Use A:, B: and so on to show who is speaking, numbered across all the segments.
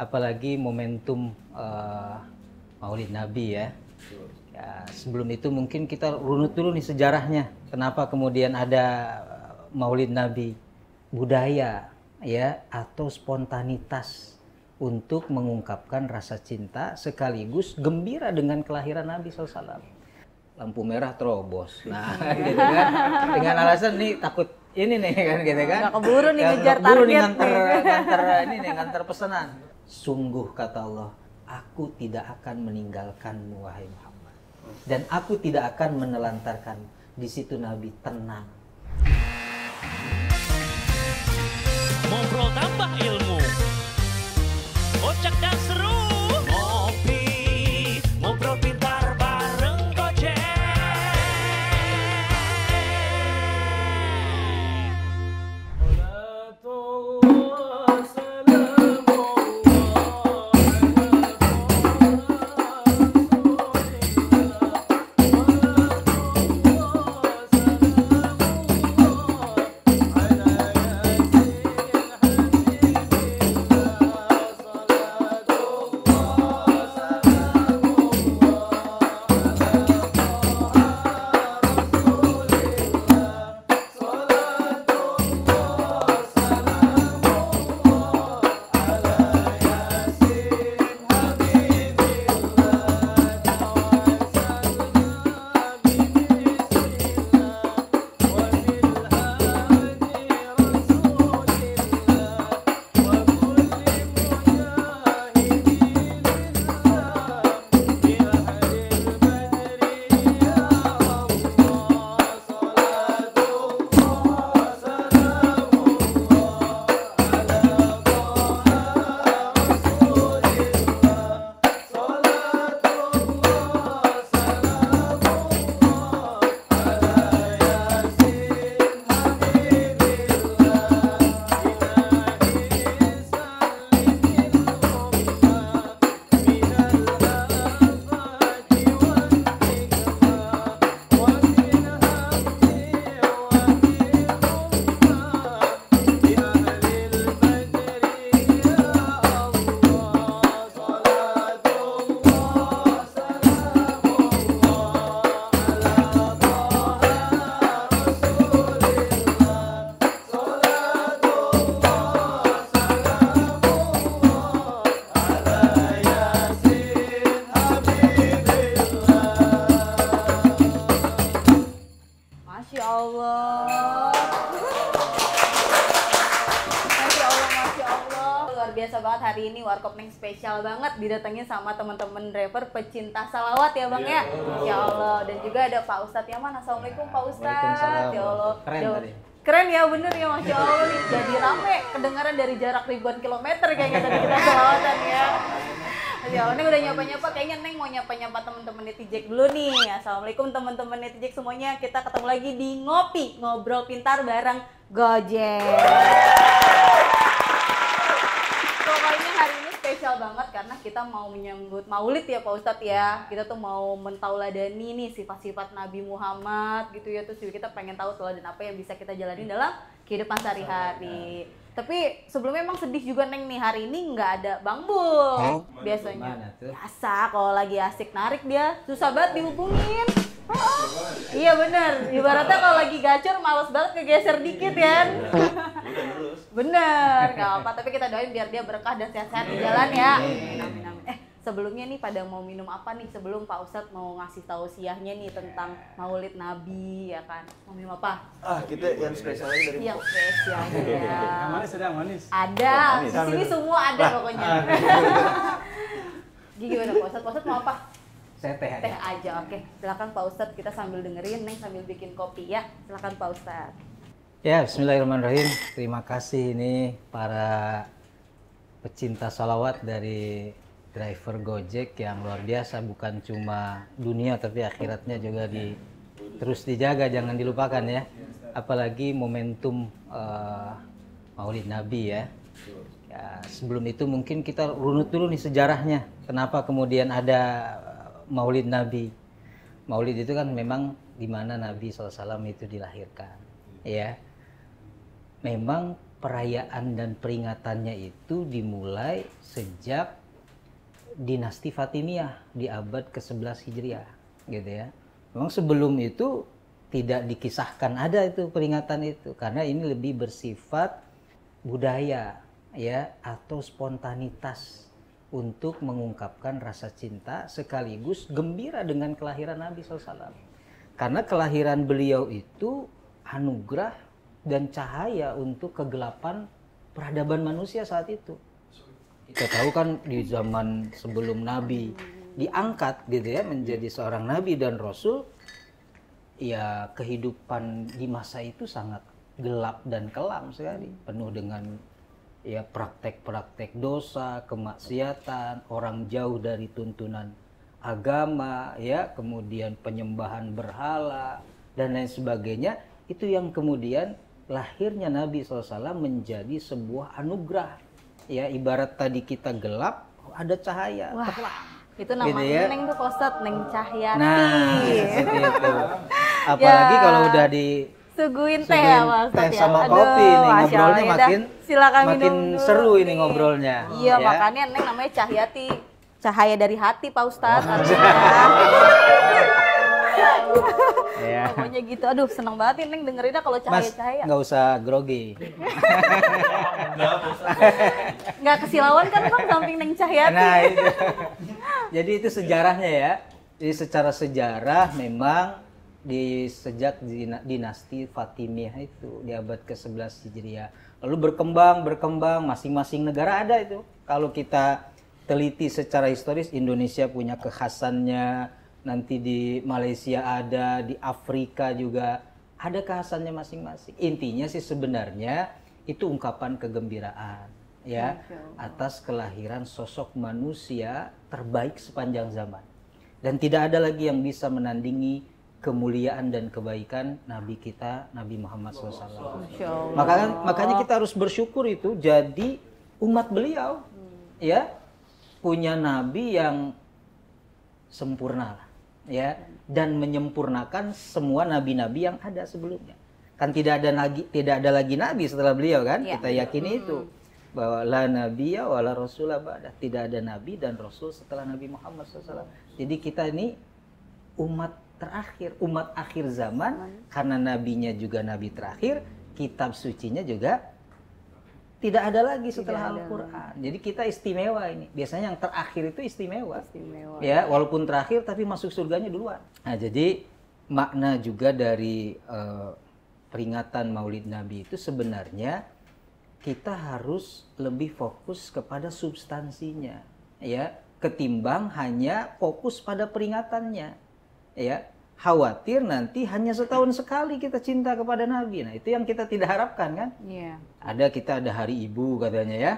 A: apalagi momentum Maulid Nabi ya. Ya, sebelum itu mungkin kita runut dulu nih sejarahnya. Kenapa kemudian ada Maulid Nabi? Budaya ya atau spontanitas untuk mengungkapkan rasa cinta sekaligus gembira dengan kelahiran Nabi SAW. Lampu merah terobos. Nah, gitu kan. Dengan alasan nih takut ini nih kan gitu kan.
B: Nggak keburu nih ngejar
A: keburu
B: target
A: nih nganter pesanan. Sungguh kata Allah, aku tidak akan meninggalkanmu wahai Muhammad. Dan aku tidak akan menelantarkan. Di situ Nabi tenang.
C: Ngobrol tambah ilmu, kocak dan seru. Ngopi, ngobrol pintar bareng Gojek.
B: Masya Allah. Masya Allah, Masya Allah. Luar biasa banget hari ini Warkop Neng spesial banget didatengin sama teman-teman driver pecinta salawat ya Bang ya. Masya Allah. Dan juga ada Pak Ustadz Yaman. Assalamualaikum Pak Ustadz. Ya Allah.
A: Keren tadi.
B: Keren ya, bener ya, Masya Allah nih. Jadi rame, kedengaran dari jarak ribuan kilometer kayaknya tadi kita salawatan ya. Masya Allah, ini udah nyapa-nyapa, kayaknya Neng mau nyapa-nyapa teman-teman Netijek dulu nih. Assalamualaikum teman-teman Netijek semuanya. Kita ketemu lagi di Ngopi, Ngobrol Pintar bareng Gojek. Pokoknya hari ini spesial banget karena kita mau menyambut Maulid ya Pak Ustadz ya. Kita tuh mau mentauladani nih sifat-sifat Nabi Muhammad gitu ya. Terus juga kita pengen tahu teladan apa yang bisa kita jalani dalam kehidupan sehari-hari. Tapi sebelumnya emang sedih juga Neng nih, hari ini nggak ada Bang Bul. Biasanya biasa kalau lagi asik narik dia susah banget dihubungin. Iya bener, ibaratnya kalau lagi gacor males banget kegeser dikit kan. Bener, nggak apa, tapi kita doain biar dia berkah dan sehat-sehat di jalan ya. Amin, amin, amin. Sebelumnya nih pada mau minum apa nih sebelum Pak Ustadz mau ngasih tausiahnya nih tentang Maulid Nabi ya kan? Mau minum apa?
D: Kita yang spesial aja dari
B: Yang spesial ya.
E: Yang manis ada yang manis?
B: Ada, di sini semua ada pokoknya. Gimana Pak Ustadz? Pak Ustadz mau apa?
A: Saya teh
B: Teh
A: aja.
B: aja, oke. Silakan Pak Ustadz, kita sambil dengerin, Neng sambil bikin kopi ya. Silakan Pak Ustadz.
A: Ya, bismillahirrahmanirrahim. Terima kasih ini para pecinta salawat dari driver Gojek yang luar biasa, bukan cuma dunia tapi akhiratnya juga terus dijaga, jangan dilupakan ya. Apalagi momentum Maulid Nabi ya. Ya, sebelum itu mungkin kita runut dulu nih sejarahnya. Kenapa kemudian ada Maulid Nabi? Maulid itu kan memang di mana Nabi SAW itu dilahirkan. Ya, memang perayaan dan peringatannya itu dimulai sejak dinasti Fatimiyah di abad ke-11 Hijriah gitu ya. Memang sebelum itu tidak dikisahkan ada itu peringatan itu karena ini lebih bersifat budaya ya atau spontanitas untuk mengungkapkan rasa cinta sekaligus gembira dengan kelahiran Nabi SAW. Karena kelahiran beliau itu anugerah dan cahaya untuk kegelapan peradaban manusia saat itu. Kita tahu kan di zaman sebelum Nabi diangkat gitu ya menjadi seorang Nabi dan Rasul, ya kehidupan di masa itu sangat gelap dan kelam sekali, penuh dengan ya praktek-praktek dosa, kemaksiatan, orang jauh dari tuntunan agama, ya kemudian penyembahan berhala dan lain sebagainya. Itu yang kemudian lahirnya Nabi SAW menjadi sebuah anugerah. Ya ibarat tadi kita gelap, ada cahaya.
B: Wah,
A: terang.
B: itu namanya
A: Gitu ya.
B: Neng tuh Pak Ustadz, Neng Cahyati.
A: Nah, seperti itu. Apalagi
B: Ya.
A: kalau udah di
B: Suguhin teh ya Pak Ustadz
A: teh
B: ya.
A: sama
B: Aduh,
A: kopi nih
B: Masya
A: ngobrolnya
B: Allah, ya dah.
A: makin
B: Silakan
A: makin
B: minum dulu
A: seru ini
B: nih.
A: ngobrolnya.
B: Iya,
A: ya.
B: makanya Neng namanya Cahyati. Cahaya dari hati Pak Ustadz.
A: Ya.
B: Pokoknya gitu. Aduh, seneng banget nih Neng dengerinnya kalau
A: Mas,
B: cahaya-cahaya.
A: nggak usah grogi.
B: Nggak kesilauan kan Bang samping Neng Cahyati.
A: Nah, itu. Jadi itu sejarahnya ya. Jadi secara sejarah memang sejak dinasti Fatimiyah itu di abad ke-11 Hijriah. Lalu berkembang masing-masing negara ada itu. Kalau kita teliti secara historis, Indonesia punya kekhasannya, nanti di Malaysia ada, di Afrika juga ada kekhasannya masing-masing. Intinya sih sebenarnya itu ungkapan kegembiraan ya atas kelahiran sosok manusia terbaik sepanjang zaman. Dan tidak ada lagi yang bisa menandingi kemuliaan dan kebaikan Nabi kita, Nabi Muhammad SAW. Makanya kita harus bersyukur itu jadi umat beliau, ya punya Nabi yang sempurna, ya dan menyempurnakan semua nabi-nabi yang ada sebelumnya. Kan tidak ada lagi Nabi setelah beliau kan?
B: Ya.
A: Kita yakini itu bahwa la nabiyya wa la rasulah ba'dah, tidak ada Nabi dan Rasul setelah Nabi Muhammad SAW. Jadi kita ini umat terakhir, umat akhir zaman, karena nabinya juga nabi terakhir, kitab sucinya juga tidak ada lagi setelah Al-Quran. Jadi kita istimewa ini. Biasanya yang terakhir itu istimewa. Ya, walaupun terakhir tapi masuk surganya duluan. Nah, jadi makna juga dari peringatan Maulid Nabi itu sebenarnya kita harus lebih fokus kepada substansinya, ya, ketimbang hanya fokus pada peringatannya. Ya, khawatir nanti hanya setahun sekali kita cinta kepada Nabi. Nah, itu yang kita tidak harapkan kan?
B: Iya.
A: Kita ada hari ibu katanya ya.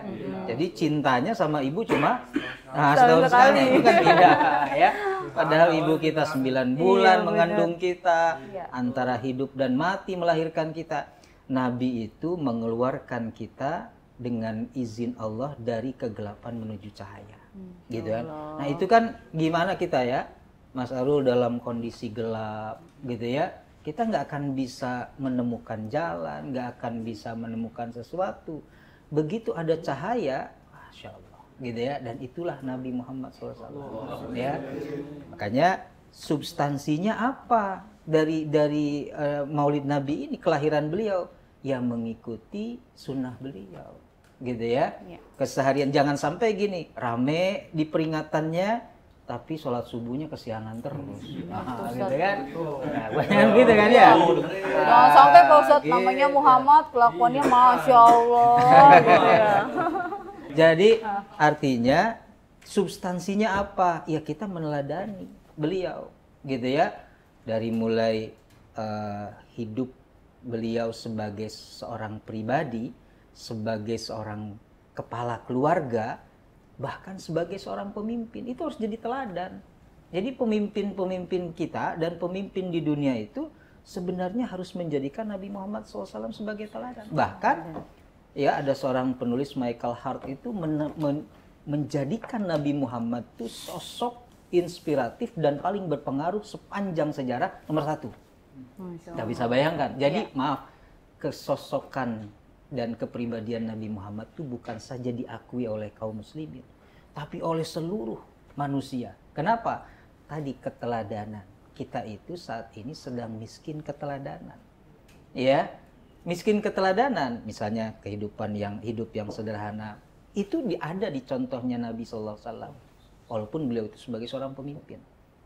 A: Jadi cintanya sama ibu cuma setahun sekali. Itu kan tidak ya. Padahal ibu kita 9 bulan mengandung kita, antara hidup dan mati melahirkan kita. Nabi itu mengeluarkan kita dengan izin Allah dari kegelapan menuju cahaya. Gitu kan. Nah, itu kan gimana kita ya? Mas Arul dalam kondisi gelap gitu ya, kita nggak akan bisa menemukan jalan, nggak akan bisa menemukan sesuatu. Begitu ada cahaya, Masya Allah gitu ya, dan itulah Nabi Muhammad SAW ya. Makanya substansinya apa dari Maulid Nabi ini, kelahiran beliau, ya mengikuti sunnah beliau gitu ya. Keseharian jangan sampai gini, rame di peringatannya tapi sholat subuhnya kesiangan terus. Gitu kan? Nah, banyak gitu kan ya?
B: Jangan sampai Pak Ustadz namanya Muhammad, kelakuannya Masya Allah gitu ya.
A: Jadi artinya substansinya apa? Ya kita meneladani beliau gitu ya. Dari mulai hidup beliau sebagai seorang pribadi, sebagai seorang kepala keluarga, bahkan sebagai seorang pemimpin, itu harus jadi teladan. Jadi pemimpin-pemimpin kita dan pemimpin di dunia itu sebenarnya harus menjadikan Nabi Muhammad SAW sebagai teladan. Bahkan ya ada seorang penulis, Michael Hart, itu menjadikan Nabi Muhammad itu sosok inspiratif dan paling berpengaruh sepanjang sejarah nomor 1. Nggak bisa bayangkan. Jadi maaf, kesosokan dan kepribadian Nabi Muhammad itu bukan saja diakui oleh kaum muslimin, tapi oleh seluruh manusia. Kenapa? Tadi keteladanan. Kita itu saat ini sedang miskin keteladanan. Ya, miskin keteladanan, misalnya kehidupan hidup yang sederhana, itu ada di contohnya Nabi SAW. Walaupun beliau itu sebagai seorang pemimpin,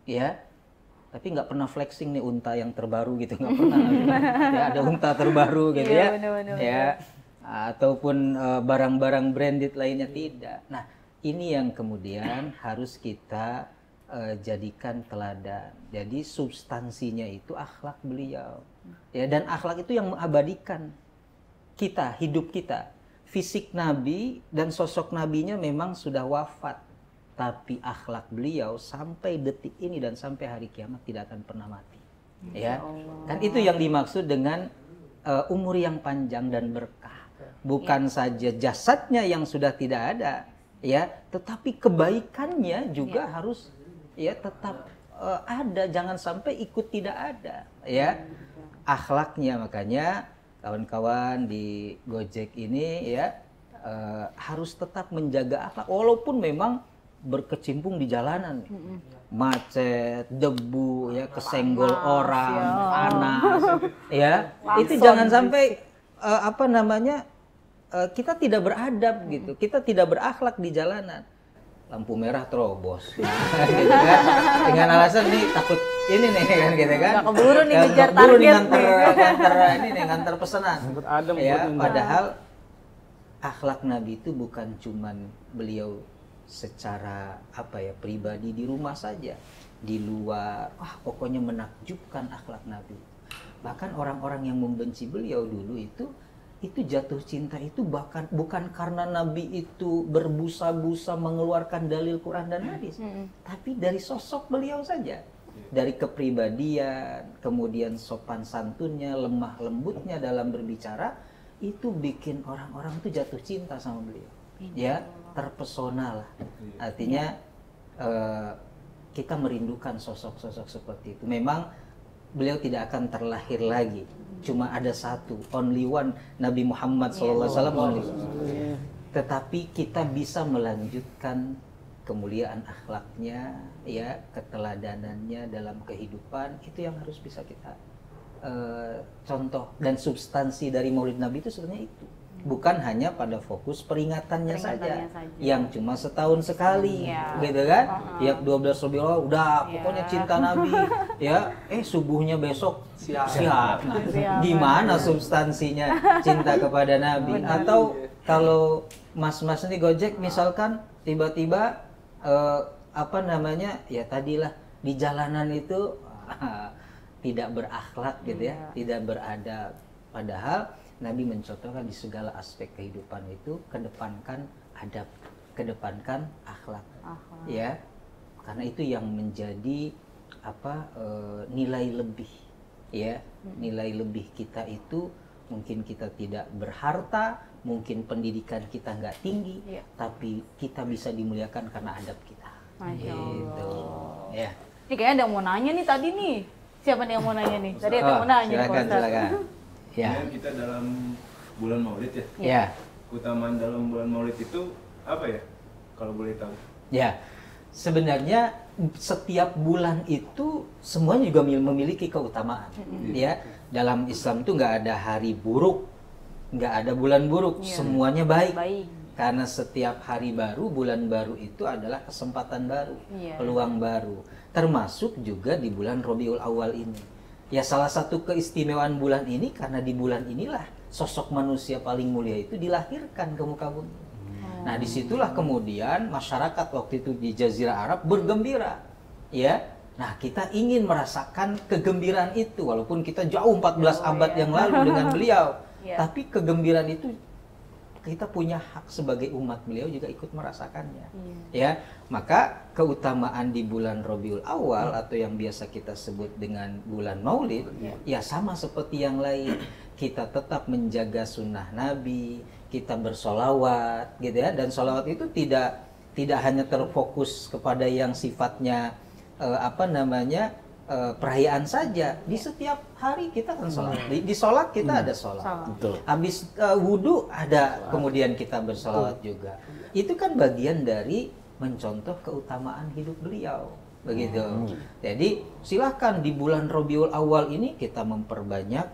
A: ya, tapi nggak pernah flexing nih unta yang terbaru gitu, nggak pernah. Ya, ada unta terbaru gitu ya, ya, ataupun barang-barang branded lainnya tidak. Nah, ini yang kemudian harus kita jadikan teladan. Jadi substansinya itu akhlak beliau, ya, dan akhlak itu yang mengabadikan kita, hidup kita. Fisik Nabi dan sosok Nabinya memang sudah wafat, tapi akhlak beliau sampai detik ini dan sampai hari kiamat tidak akan pernah mati. Ya, kan itu yang dimaksud dengan umur yang panjang dan berkah. Bukan saja jasadnya yang sudah tidak ada, ya, tetapi kebaikannya juga harus ya tetap ada, jangan sampai ikut tidak ada, ya. Akhlaknya, makanya kawan-kawan di Gojek ini ya harus tetap menjaga akhlak walaupun memang berkecimpung di jalanan, macet, debu, ya, kesenggol orang, panas, ya, itu jangan sampai kita tidak beradab gitu, kita tidak berakhlak di jalanan. Lampu merah terobos, gitu kan? Dengan alasan nih takut ini nih kan, gitu kan?
B: Nggak keburu nih ngejar
A: keburu nih
B: target
A: nganter pesanan. Ya, padahal akhlak Nabi itu bukan cuman beliau secara pribadi di rumah saja, di luar, pokoknya menakjubkan akhlak Nabi. Bahkan orang-orang yang membenci beliau dulu itu jatuh cinta itu bahkan bukan karena Nabi itu berbusa-busa mengeluarkan dalil Quran dan hadis, tapi dari sosok beliau saja, dari kepribadian, kemudian sopan santunnya, lemah lembutnya dalam berbicara, itu bikin orang-orang itu jatuh cinta sama beliau, ya, terpesona lah. Artinya kita merindukan sosok-sosok seperti itu. Memang beliau tidak akan terlahir lagi. Cuma ada satu, only one, Nabi Muhammad SAW. Tetapi kita bisa melanjutkan kemuliaan akhlaknya, ya, keteladanannya dalam kehidupan. Itu yang harus bisa kita contoh. Dan substansi dari Maulid Nabi itu sebenarnya itu. Bukan hanya pada fokus peringatannya saja, yang cuma setahun sekali, gitu kan? Tiap 12 Rabiul udah pokoknya cinta Nabi, ya. Subuhnya besok siap. Nah, di mana substansinya cinta kepada Nabi? Atau kalau mas-mas ini Gojek misalkan tiba-tiba ya tadilah di jalanan itu tidak berakhlak gitu ya, tidak beradab. Padahal Nabi mencontohkan di segala aspek kehidupan itu kedepankan adab, kedepankan akhlak, ya, karena itu yang menjadi nilai lebih, ya, nilai lebih kita itu. Mungkin kita tidak berharta, mungkin pendidikan kita nggak tinggi, tapi kita bisa dimuliakan karena adab kita.
B: Masya
A: gitu.
B: Allah.
A: Ya.
B: Ini kayaknya ada yang mau nanya nih tadi nih. Siapa nih yang mau nanya nih? Tadi ada yang mau nanya.
A: Silakan. Ya.
E: Kita dalam bulan Maulid ya.
A: Ya.
E: Keutamaan dalam bulan Maulid itu apa ya? Kalau boleh tahu.
A: Ya. Sebenarnya setiap bulan itu semuanya juga memiliki keutamaan. Ya. Dalam Islam itu nggak ada hari buruk, nggak ada bulan buruk, semuanya baik. Karena setiap hari baru, bulan baru itu adalah kesempatan baru, peluang baru. Termasuk juga di bulan Rabiul Awal ini. Ya, salah satu keistimewaan bulan ini karena di bulan inilah sosok manusia paling mulia itu dilahirkan ke muka bumi. Nah, disitulah kemudian masyarakat waktu itu di Jazirah Arab bergembira, ya. Nah, kita ingin merasakan kegembiraan itu walaupun kita jauh 14 abad yang lalu dengan beliau. Tapi kegembiraan itu kita punya hak sebagai umat beliau juga ikut merasakannya. Ya, maka keutamaan di bulan Rabiul Awal atau yang biasa kita sebut dengan bulan Maulid, ya sama seperti yang lain. Kita tetap menjaga sunnah Nabi, kita bersolawat, gitu ya. Dan solawat itu tidak hanya terfokus kepada yang sifatnya perayaan saja. Di setiap hari kita kan sholat. Di sholat kita ada sholat.
F: Betul.
A: Habis wudhu ada kemudian kita bersolawat juga. Itu kan bagian dari mencontoh keutamaan hidup beliau. Begitu. Jadi silahkan di bulan Rabiul Awal ini kita memperbanyak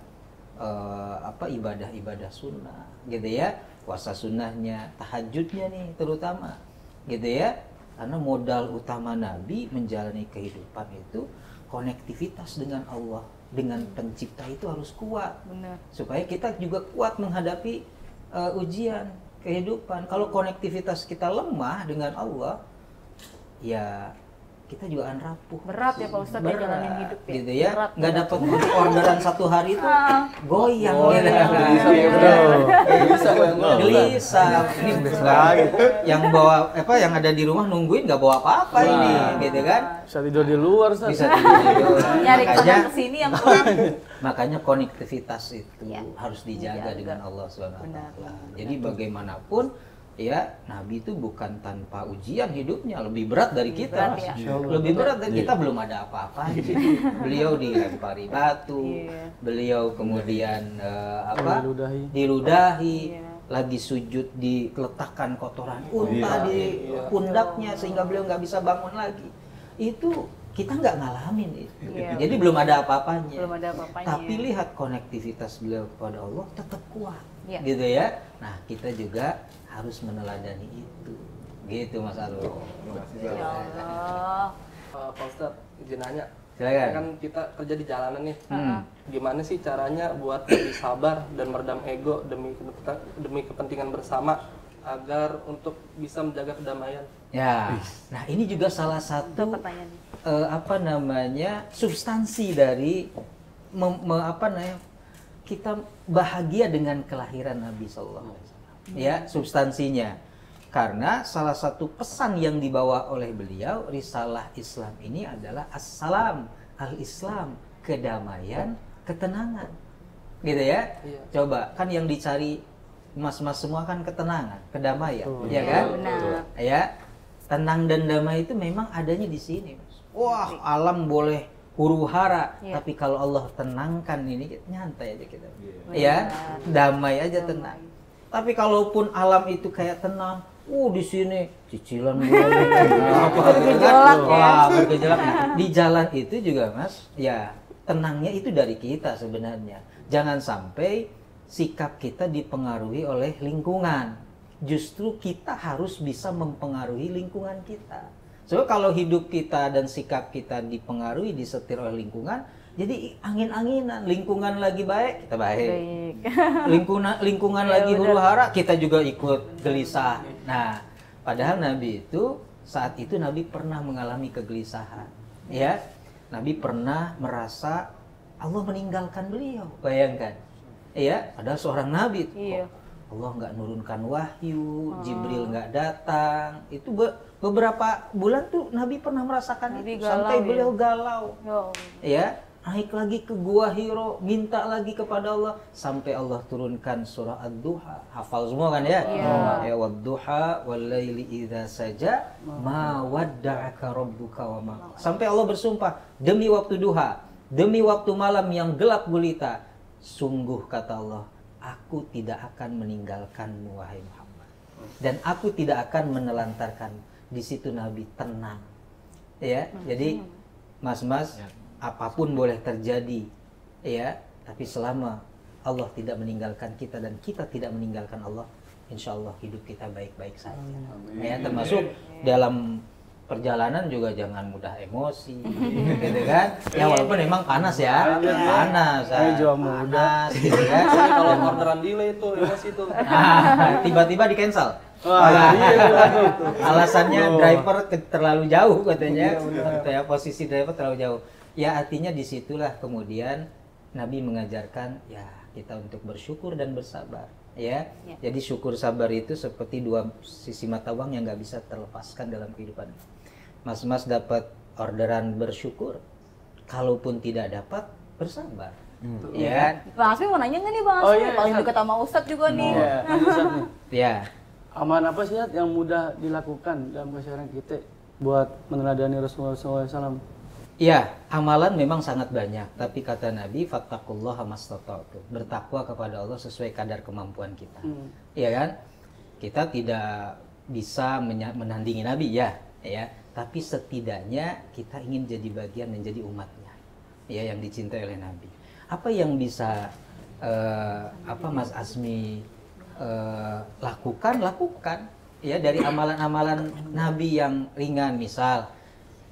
A: ibadah-ibadah sunnah, gitu ya. Puasa sunnahnya, tahajudnya nih terutama, gitu ya. Karena modal utama Nabi menjalani kehidupan itu konektivitas dengan Allah, dengan pencipta itu harus kuat.
B: Benar.
A: Supaya kita juga kuat menghadapi ujian kehidupan. Kalau konektivitas kita lemah dengan Allah, ya kita juga akan rapuh.
B: Berat ya Pak Ustadz ya jalanin hidup ya.
A: Gitu ya.
B: Berat,
A: Nggak
B: berat.
A: dapat orderan satu hari itu goyang gitu. Gelisah. Ini yang bawa yang ada di rumah nungguin nggak bawa apa-apa ini, gitu kan?
F: Bisa tidur di luar, Ustaz.
A: Bisa tidur di luar.
B: Nyari
A: Makanya
B: teman kesini yang kurang.
A: makanya konektivitas itu
B: Ya,
A: harus dijaga
B: dijaga.
A: dengan Allah Subhanahu wa
B: Benar,
A: taala.
B: benar.
A: Jadi bagaimanapun ya Nabi itu bukan tanpa ujian hidupnya, lebih berat dari
B: Lebih
A: kita.
B: berat, ya.
A: Lebih berat dari kita, belum ada apa-apanya. Beliau dilempari batu,
B: Iya.
A: beliau kemudian
F: Diludahi.
A: diludahi,
B: Iya.
A: lagi sujud diletakkan kotoran unta di pundaknya sehingga beliau nggak bisa bangun lagi. Itu kita nggak ngalamin itu.
B: Iya.
A: Jadi belum ada apa-apanya.
B: Belum ada apa-apanya.
A: Tapi lihat konektivitas beliau kepada Allah tetap kuat,
B: Iya.
A: gitu ya. Nah kita juga harus meneladani itu, gitu Mas Arul.
B: Ya Allah.
G: Pak Ustadz, izin nanya.
A: Silakan.
G: Kan kita kerja di jalanan nih.
A: Hmm.
G: Gimana sih caranya buat lebih sabar dan meredam ego demi kepentingan bersama agar untuk bisa menjaga kedamaian?
A: Ya, nah ini juga salah
B: Itu
A: satu
B: pertanyaan.
A: substansi dari kita bahagia dengan kelahiran Nabi Sallallahu Alaihi Wasallam. Ya, substansinya. Karena salah satu pesan yang dibawa oleh beliau, risalah Islam ini adalah assalam, al-Islam, kedamaian, ketenangan. Gitu ya?
G: Iya.
A: Coba, kan yang dicari mas-mas semua kan ketenangan, kedamaian, ya kan?
B: Benar.
A: Ya, tenang dan damai itu memang adanya di sini, Mas. Wah, alam boleh huru-hara,
B: Iya.
A: tapi kalau Allah tenangkan ini nyantai aja kita.
B: Benar.
A: Ya, damai aja, tenang. Tapi kalaupun alam itu kayak tenang, di sini cicilan gue apa
B: Bergejolak ya.
A: Wah, bergejolak. Nah, di jalan itu juga, Mas, ya tenangnya itu dari kita sebenarnya. Jangan sampai sikap kita dipengaruhi oleh lingkungan. Justru kita harus bisa mempengaruhi lingkungan kita. So kalau hidup kita dan sikap kita dipengaruhi, disetir oleh lingkungan, jadi angin-anginan. Lingkungan lagi baik, kita baik. Lingkungan
B: Ya,
A: lagi
B: benar.
A: huru-hara, kita juga ikut gelisah. Nah, padahal Nabi itu saat itu Nabi pernah mengalami kegelisahan. Ya, Nabi pernah merasa Allah meninggalkan beliau. Bayangkan, ya, ada seorang Nabi.
B: Iya.
A: Allah nggak nurunkan wahyu, Jibril nggak datang. Itu beberapa bulan tuh Nabi pernah merasakan
B: Nabi
A: itu
B: galau,
A: sampai
B: ya.
A: beliau galau.
B: Ya Allah.
A: Ya, naik lagi ke Gua Hiro, minta lagi kepada Allah sampai Allah turunkan surah Ad-Duha. Hafal semua kan ya?
B: Iya.
A: Ya wad-duha wal-laili idza saja ma wadda'aka rabbuka wa ma. Sampai Allah bersumpah, demi waktu duha, demi waktu malam yang gelap gulita, sungguh kata Allah, aku tidak akan meninggalkanmu wahai Muhammad. Dan aku tidak akan menelantarkan. Di situ Nabi tenang. Ya, jadi mas-mas, apapun boleh terjadi, ya, tapi selama Allah tidak meninggalkan kita dan kita tidak meninggalkan Allah, insya Allah hidup kita baik-baik saja. Ya, termasuk dalam perjalanan juga jangan mudah emosi, gitu kan? Ya walaupun emang panas ya, panas,
F: juga muda.
A: panas, gitu kan?
G: Kalau orderan delay itu emosi itu.
A: Tiba-tiba di cancel.
F: Wah,
A: Alasannya driver terlalu jauh katanya, ya, posisi driver terlalu jauh. Ya artinya disitulah kemudian Nabi mengajarkan ya kita untuk bersyukur dan bersabar. Ya, jadi syukur sabar itu seperti dua sisi mata uang yang nggak bisa terlepaskan dalam kehidupan. Mas-mas dapat orderan bersyukur, kalaupun tidak dapat bersabar. Ya,
B: Bang Asmi mau nanya nggak nih Bang Asmi?
F: Oh, iya,
B: Paling
F: Ustaz.
B: dekat sama Ustadz juga nih.
F: Iya, Ustaz nih.
A: ya.
F: Aman apa sih yang mudah dilakukan dalam keseharian kita buat meneladani Rasulullah SAW?
A: Ya, amalan memang sangat banyak, tapi kata Nabi, fattaqullaha mastata'tum. Bertakwa kepada Allah sesuai kadar kemampuan kita. Iya kan? Kita tidak bisa menandingi Nabi ya, tapi setidaknya kita ingin jadi bagian menjadi umatnya, ya, yang dicintai oleh Nabi. Apa yang bisa Mas Azmi lakukan ya, dari amalan-amalan Nabi yang ringan, misal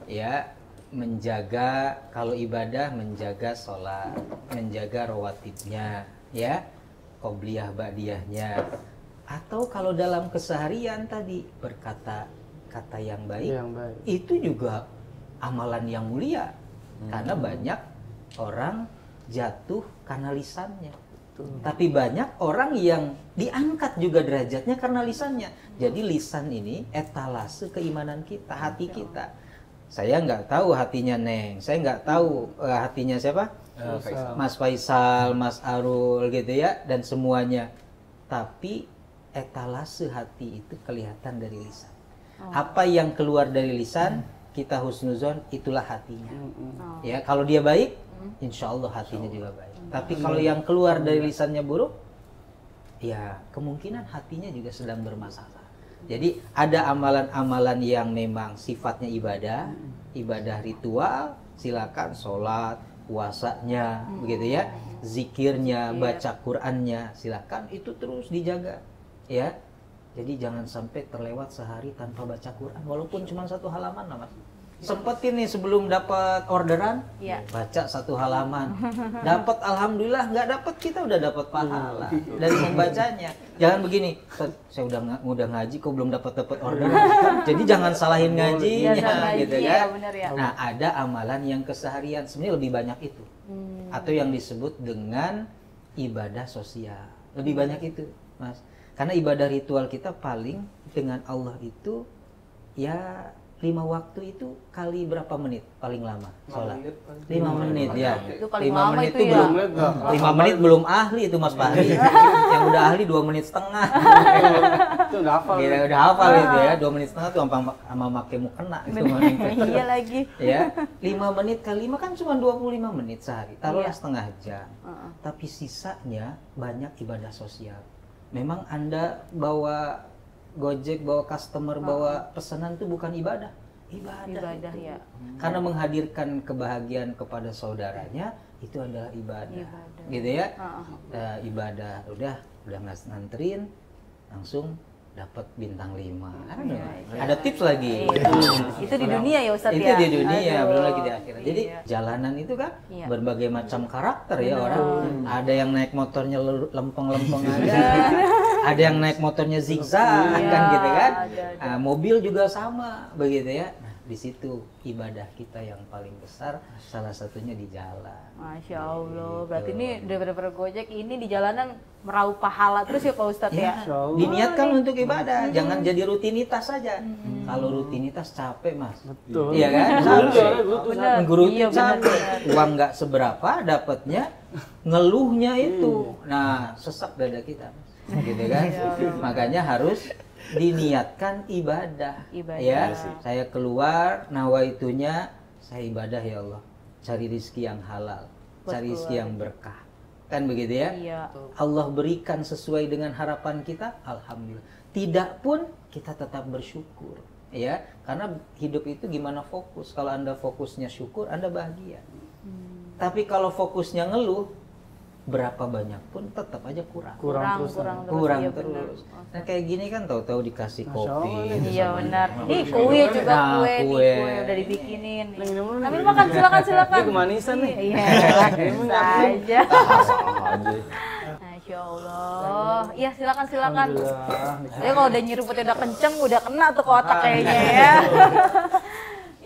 A: ya, menjaga, kalau ibadah menjaga sholat, menjaga rawatibnya, ya, qobliyah ba'diyahnya, atau kalau dalam keseharian tadi berkata kata yang baik, itu juga amalan yang mulia, karena banyak orang jatuh karena lisannya. Tapi banyak orang yang diangkat juga derajatnya karena lisannya. Jadi lisan ini etalase keimanan kita, hati kita. Saya nggak tahu hatinya Neng, saya nggak tahu hatinya siapa, Mas Faisal, Mas Arul gitu ya, dan semuanya. Tapi etalase hati itu kelihatan dari lisan. Apa yang keluar dari lisan, kita husnuzon, itulah hatinya. Ya, kalau dia baik, insya Allah hatinya juga baik. Tapi kalau yang keluar dari lisannya buruk, ya kemungkinan hatinya juga sedang bermasalah. Jadi ada amalan-amalan yang memang sifatnya ibadah ritual, silakan sholat, puasanya, begitu ya, zikirnya, baca Qur'annya, silakan itu terus dijaga, ya. Jadi jangan sampai terlewat sehari tanpa baca Qur'an, walaupun cuma 1 halaman lah, Mas. Sempetin nih sebelum dapat orderan, baca 1 halaman. Dapat, alhamdulillah. Nggak dapat, kita udah dapat pahala dari membacanya. Jangan begini, saya udah ngaji kok belum dapat orderan. Jadi jangan salahin ngajinya, gitu ya. Nah, ada amalan yang keseharian, sebenarnya lebih banyak itu, atau yang disebut dengan ibadah sosial. Lebih banyak itu, Mas. Karena ibadah ritual kita paling dengan Allah itu ya 5 waktu itu kali berapa menit paling lama sholat? 5 menit ya.
B: Itu paling
A: 5
B: lama
A: menit
B: itu ya.
A: 5 menit belum ahli itu Mas Fahri. Yang udah ahli 2 menit setengah.
F: Itu udah hafal.
A: Gila, udah hafal itu ya. 2 menit setengah tuh sama make mukena itu.
B: Iya lagi.
A: Ya, 5 menit kali 5 kan cuma 25 menit sehari. Taruhlah setengah jam. Tapi sisanya banyak ibadah sosial. Memang Anda bawa Gojek, bawa customer, bawa pesanan itu bukan ibadah. Ibadah
B: ya.
A: Karena menghadirkan kebahagiaan kepada saudaranya itu adalah ibadah. Gitu ya. Ibadah udah nganterin langsung dapat bintang 5. Ada tips lagi.
B: Itu di dunia ya Ustadz ya.
A: Itu di dunia, belum lagi di akhirat. Jadi jalanan itu kan berbagai macam karakter ya orang. Ada yang naik motornya lempeng-lempeng aja. Ada yang naik motornya zigzag kan gitu kan. Nah, mobil juga sama begitu ya. Nah, di situ ibadah kita yang paling besar salah satunya di jalan.
B: Masya Allah, berarti ini daripada Gojek ini di jalanan meraup pahala terus ya Pak Ustadz ya?
A: Diniatkan untuk ibadah, jangan jadi rutinitas saja. Kalau rutinitas capek Mas.
F: Betul.
A: Iya kan? Menggurutnya capek. Uang nggak seberapa dapatnya, ngeluhnya itu. Nah, sesak dada kita Mas. Gitu kan? Makanya harus diniatkan ibadah. Ya, saya keluar nawaitunya saya ibadah ya Allah, cari rizki yang halal, cari rizki yang berkah, kan begitu ya. Allah berikan sesuai dengan harapan kita, alhamdulillah. Tidak pun kita tetap bersyukur, ya, karena hidup itu gimana fokus. Kalau Anda fokusnya syukur, Anda bahagia. Tapi kalau fokusnya ngeluh, berapa banyak pun tetap aja kurang terus. Nah kayak gini kan tahu-tahu dikasih kopi.
B: Iya benar. Nih kue juga kue udah dibikinin. Tapi makan silakan.
F: Kemanisan nih.
B: Iya. Saja. Masya Allah. Iya silakan. Ya kalau udah nyeruputnya udah kenceng, udah kena tuh ke otak kayaknya ya.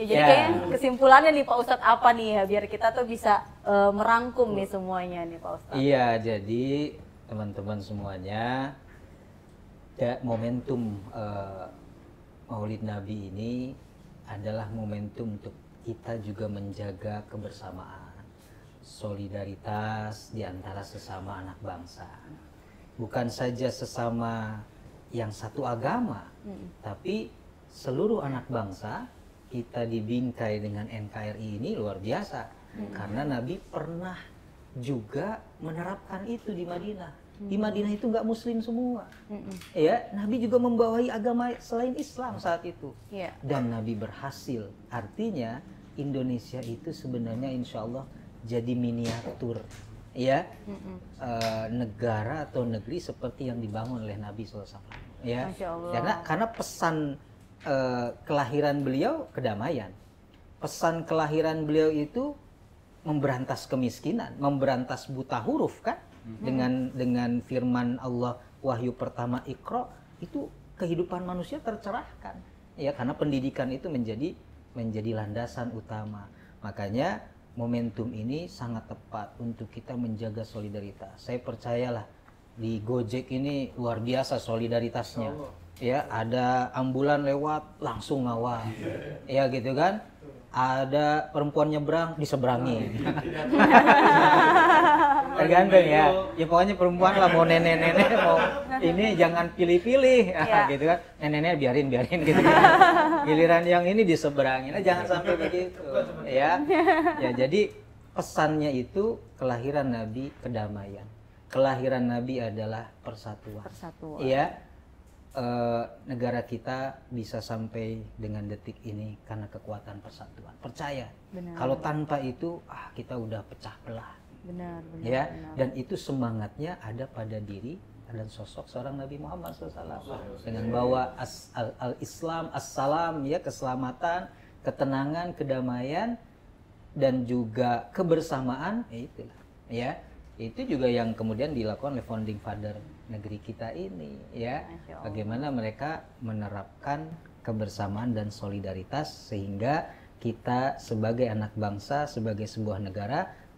B: Ya, jadi kayaknya kesimpulannya nih Pak Ustadz apa nih ya biar kita tuh bisa merangkum nih semuanya nih Pak Ustadz.
A: Iya, jadi teman-teman semuanya momentum Maulid Nabi ini adalah momentum untuk kita juga menjaga kebersamaan, solidaritas di antara sesama anak bangsa. Bukan saja sesama yang satu agama, tapi seluruh anak bangsa kita dibingkai dengan NKRI ini luar biasa. Karena Nabi pernah juga menerapkan itu di Madinah. Di Madinah itu nggak muslim semua. Ya, Nabi juga membawai agama selain Islam saat itu.
B: Iya.
A: Dan Nabi berhasil. Artinya Indonesia itu sebenarnya insya Allah jadi miniatur, ya, negara atau negeri seperti yang dibangun oleh Nabi SAW. Ya,
B: Masya Allah.
A: karena pesan kelahiran beliau kedamaian. Pesan kelahiran beliau itu memberantas kemiskinan, memberantas buta huruf kan? Dengan firman Allah wahyu pertama Iqra, itu kehidupan manusia tercerahkan. Ya, karena pendidikan itu menjadi landasan utama. Makanya momentum ini sangat tepat untuk kita menjaga solidaritas. Saya percayalah di Gojek ini luar biasa solidaritasnya. Ya, ada ambulan lewat langsung ngawal. Ya gitu kan? Ada perempuan nyebrang diseberangi. Tergantung ya. Ya pokoknya perempuan lah, mau nenek-nenek mau ini jangan pilih-pilih. Gitu kan. Nenek-nenek biarin gitu kan. Giliran yang ini diseberangin. Nah, jangan sampai begitu. Ya. Ya, jadi pesannya itu kelahiran Nabi kedamaian. Kelahiran Nabi adalah persatuan. Iya. Negara kita bisa sampai dengan detik ini karena kekuatan persatuan. Percaya.
B: Benar.
A: Kalau tanpa itu kita udah pecah belah.
B: Benar.
A: Ya, dan itu semangatnya ada pada diri dan sosok seorang Nabi Muhammad SAW dengan bawa al-Islam, as-salam, ya, keselamatan, ketenangan, kedamaian, dan juga kebersamaan. Itulah, ya. Itu juga yang kemudian dilakukan oleh founding father negeri kita ini, ya. Bagaimana mereka menerapkan kebersamaan dan solidaritas sehingga kita sebagai anak bangsa, sebagai sebuah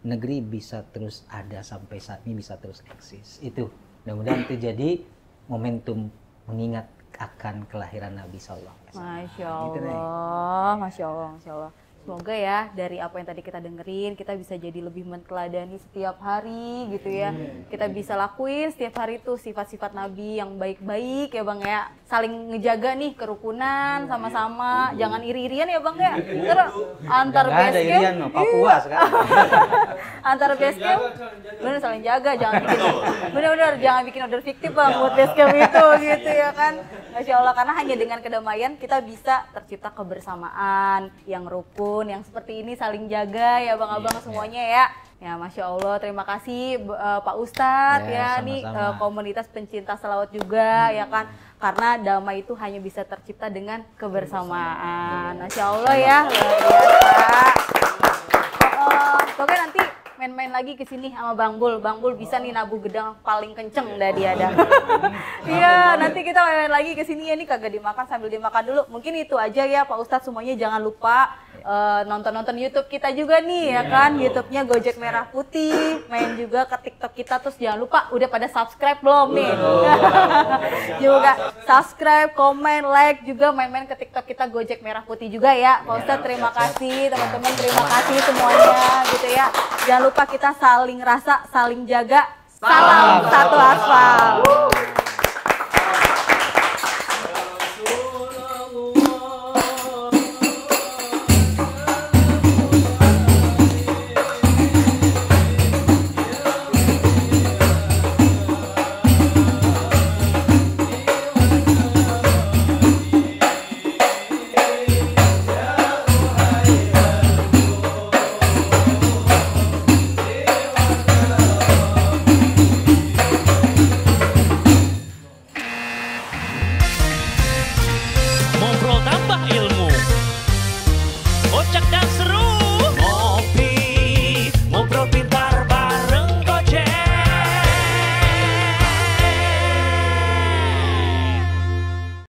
A: negeri bisa terus ada sampai saat ini, bisa terus eksis. Itu mudah-mudahan itu jadi momentum mengingat akan kelahiran Nabi SAW.
B: Masya Allah, Masya Allah, Masya Allah. Semoga ya dari apa yang tadi kita dengerin, kita bisa jadi lebih menteladani setiap hari gitu ya. Kita bisa lakuin setiap hari tuh sifat-sifat Nabi yang baik-baik ya Bang ya. Saling ngejaga nih kerukunan sama-sama, jangan iri-irian ya Bang ya. Terus antar base camp,
A: Papua sekarang.
B: antar base camp, bener saling jaga, jangan bikin, bener-bener jangan bikin order fiktif Bang buat base camp itu gitu ya kan. Masya Allah, karena hanya dengan kedamaian kita bisa tercipta kebersamaan yang rukun, yang seperti ini saling jaga ya Bang-abang semuanya ya. Ya Masya Allah, terima kasih Pak Ustadz ya, nih komunitas pencinta selawat juga ya kan. Karena damai itu hanya bisa tercipta dengan kebersamaan. Masya Allah ya, luar biasa. Pokoknya nanti main-main lagi ke sini sama Bang Bul. Bang Bul bisa nih nabuh gedang paling kenceng dah dia dah. Iya, nanti kita main-main lagi ke sini ya, nih kagak dimakan sambil dimakan dulu. Mungkin itu aja ya Pak Ustadz semuanya, jangan lupa nonton YouTube kita juga nih ya kan, YouTube-nya Gojek Merah Putih, main juga ke TikTok kita, terus jangan lupa udah pada subscribe belum nih? Juga subscribe, komen, like, juga main-main ke TikTok kita Gojek Merah Putih juga ya. Pak Ustadz terima kasih, teman-teman terima kasih semuanya gitu ya. Jangan lupa kita saling rasa, saling jaga. Salam satu aspal.